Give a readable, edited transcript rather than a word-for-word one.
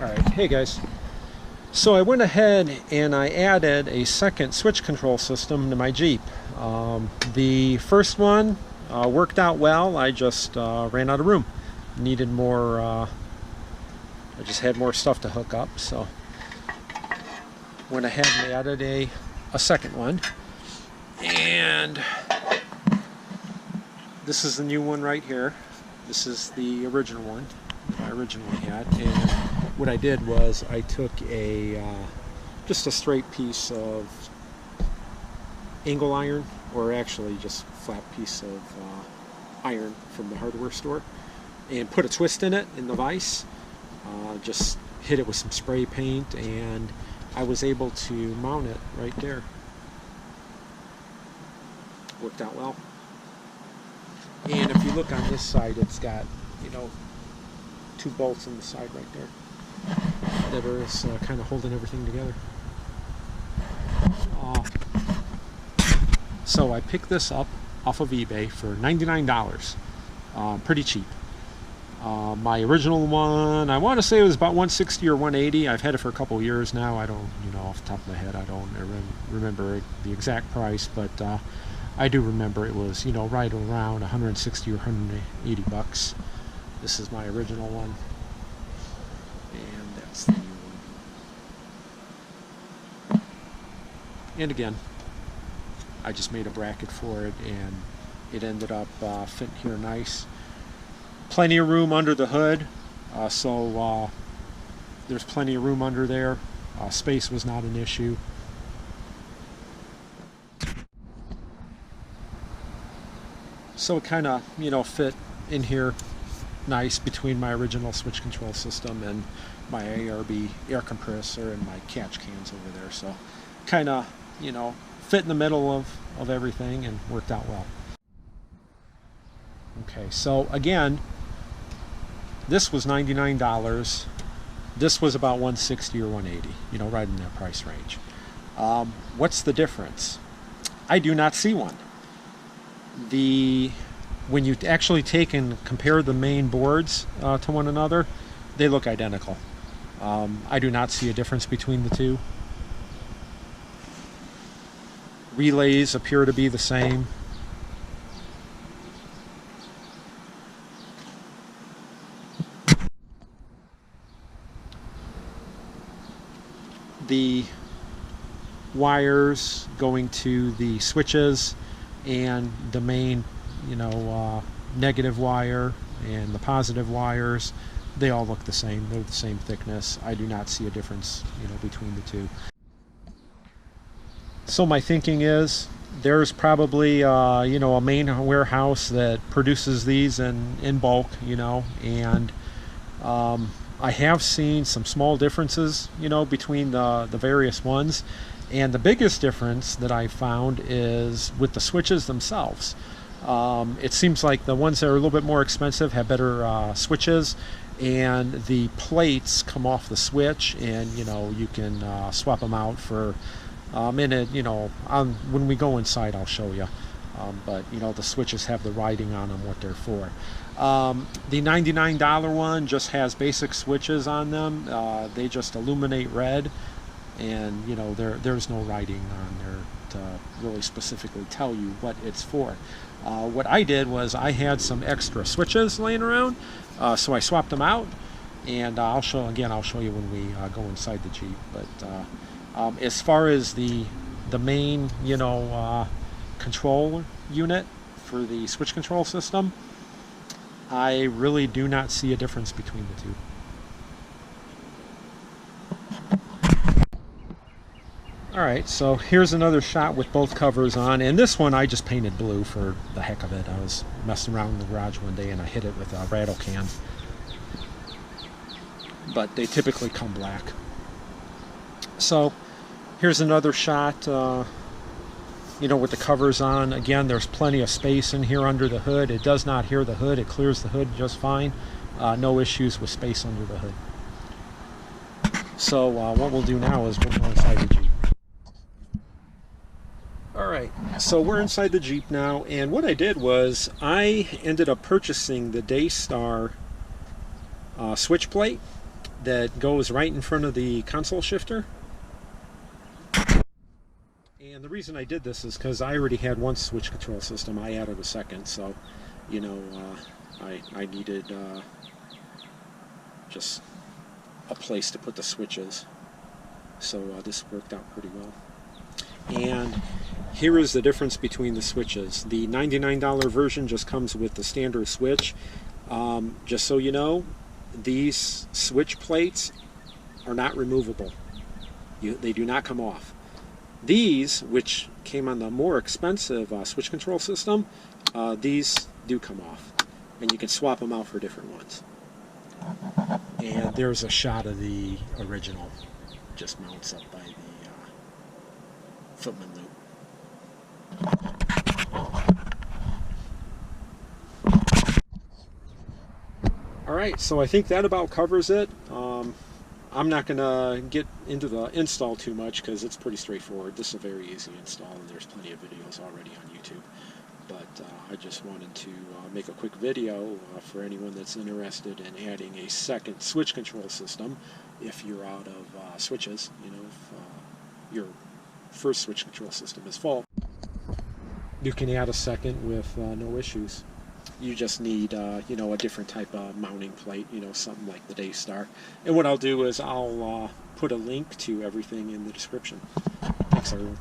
Alright, hey guys. So I went ahead and I added a second switch control system to my Jeep. The first one worked out well. I just ran out of room. Needed more, I just had more stuff to hook up, so went ahead and added a second one. And this is the new one right here. This is the original one I originally had. And what I did was I took just a straight piece of angle iron, or actually just a flat piece of iron from the hardware store, and put a twist in it in the vise. Just hit it with some spray paint, and I was able to mount it right there. Worked out well. And if you look on this side, it's got, you know, 2 bolts on the side right there that are kind of holding everything together. So I picked this up off of eBay for $99. Pretty cheap. My original one, I want to say it was about $160 or $180. I've had it for a couple of years now. I don't, you know, off the top of my head, I don't remember the exact price, but I do remember it was, you know, right around $160 or $180. This is my original one, and that's the new one. And again, I just made a bracket for it, and it ended up fitting here nice. Plenty of room under the hood, so there's plenty of room under there. Space was not an issue. So it kind of, you know, fit in here nice between my original switch control system and my ARB air compressor and my catch cans over there. So kind of, you know, fit in the middle of everything and worked out well. Okay, so again, this was $99. This was about $160 or $180, you know, right in that price range. What's the difference? I do not see one. When you actually take and compare the main boards to one another, they look identical. I do not see a difference between the two. Relays appear to be the same. The wires going to the switches and the main, you know, negative wire and the positive wires, they all look the same. They're the same thickness. I do not see a difference, you know, between the two. So my thinking is there's probably you know, a main warehouse that produces these in bulk, you know, and I have seen some small differences, you know, between the various ones. And the biggest difference that I found is with the switches themselves. It seems like the ones that are a little bit more expensive have better switches, and the plates come off the switch, and, you know, you can swap them out for a minute, you know, when we go inside I'll show you. But, you know, the switches have the writing on them, what they're for. The $99 one just has basic switches on them. They just illuminate red, and, you know, there's no writing on there to really specifically tell you what it's for. What I did was I had some extra switches laying around, so I swapped them out, and I'll show you when we go inside the Jeep. But as far as the main, you know, control unit for the switch control system, I really do not see a difference between the two. Alright, so here's another shot with both covers on, and this one I just painted blue for the heck of it. I was messing around in the garage one day and I hit it with a rattle can. But they typically come black. So here's another shot, you know, with the covers on. Again, there's plenty of space in here under the hood. It does not hear the hood. It clears the hood just fine. No issues with space under the hood. So what we'll do now is we'll go inside the Jeep. Alright, so we're inside the Jeep now, and what I did was I ended up purchasing the Daystar switch plate that goes right in front of the console shifter. And the reason I did this is because I already had one switch control system. I added a second, so you know, I needed just a place to put the switches. So this worked out pretty well. And here is the difference between the switches. The $99 version just comes with the standard switch. Just so you know, these switch plates are not removable. They do not come off. These, which came on the more expensive switch control system, these do come off. And you can swap them out for different ones. And there's a shot of the original. Just mounts up by the footman loop. Alright, so I think that about covers it. I'm not going to get into the install too much because it's pretty straightforward. This is a very easy install and there's plenty of videos already on YouTube. But I just wanted to make a quick video for anyone that's interested in adding a second switch control system if you're out of switches. You know, if your first switch control system is full, you can add a second with no issues. You just need, you know, a different type of mounting plate, you know, something like the Daystar. And what I'll do is I'll put a link to everything in the description. Thanks, everyone.